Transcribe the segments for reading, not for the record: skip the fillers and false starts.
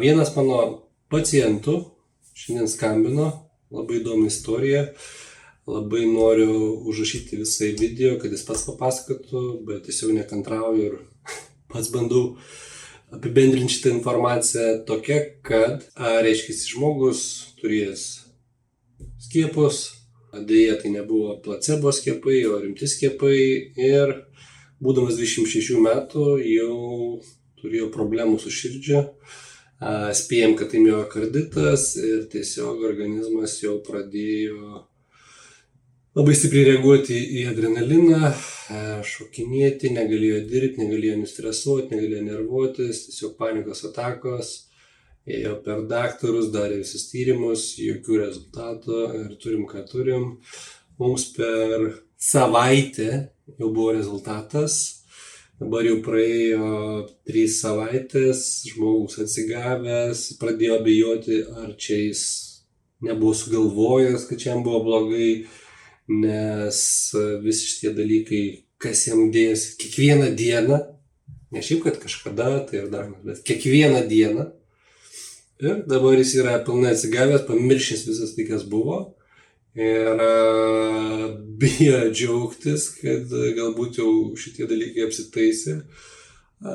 Vienas mano pacientų šiandien skambino, labai įdomi istorija, labai noriu užrašyti visą video, kad jis pats papasakotų, bet tiesiog nekantrauju ir pats bandau apibendrinti šitą informaciją tokia, kad, reiškia, žmogus turėjęs skiepus, dėja tai nebuvo placebo skiepai, o rimti skiepai ir būdamas 26 metų jau turėjo problemų su širdžia. Spėjom, kad tai miokarditas ir tiesiog organizmas jau pradėjo labai stipriai reaguoti į adrenaliną, šokinėti, negalėjo dirbti, negalėjo nustresuoti, negalėjo nervuotis, tiesiog panikos atakos. Ėjo per daktarus, darė visus tyrimus, jokių rezultatų ir turim, ką turim. Mums per savaitę jau buvo rezultatas. Dabar jau praėjo 3 savaitės, žmogus atsigavęs, pradėjo abejoti, ar čia jis nebuvo sugalvojęs, kad čia jam buvo blogai, nes visi šitie dalykai, kas jam dėjosi kiekvieną dieną, ne šiaip, kad kažkada, tai ir dar, bet kiekvieną dieną. Ir dabar jis yra pilnai atsigavęs, pamiršęs visas tai, kas buvo. Ir bijo džiaugtis, kad galbūt jau šitie dalykai apsitaisė.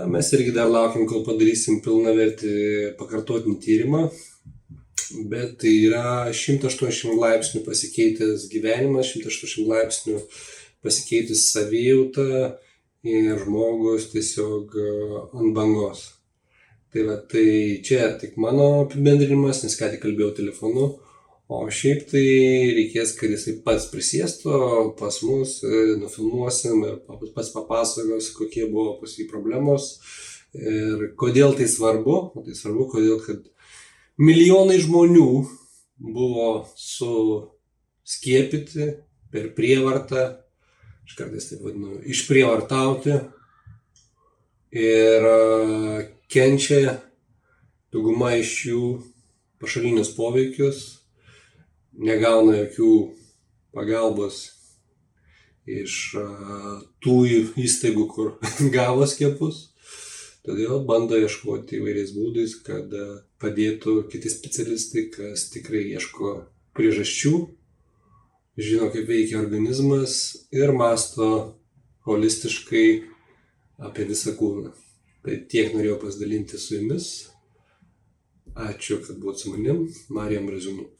Mes irgi dar laukiam, kol padarysim pilnavertį pakartotinį tyrimą. Bet tai yra 180 laipsnių pasikeitęs gyvenimas, 180 laipsnių pasikeitęs savijauta ir žmogus tiesiog ant bangos. Tai čia tik mano apibendrinimas, nes ką tik kalbėjau telefonu. O šiaip tai reikės, kad jisai pats prisėstų pas mus, nufilmuosim ir pats papasakos, kokie buvo pas jį problemos ir kodėl tai svarbu. Tai svarbu, kodėl, kad milijonai žmonių buvo suskiepyti per prievartą, aš kartais taip vadinu, išprievartauti ir kenčia dauguma iš jų pašalinius poveikius. Negauna jokių pagalbos iš tų įstaigų, kur gavo skiepus. Todėl bando ieškoti įvairiais būdais, kad padėtų kiti specialistai, kas tikrai ieško priežasčių, žino, kaip veikia organizmas ir mąsto holistiškai apie visą kūną. Tai tiek norėjau pasidalinti su jumis. Ačiū, kad buvot su manim, Marijam Braziūnu.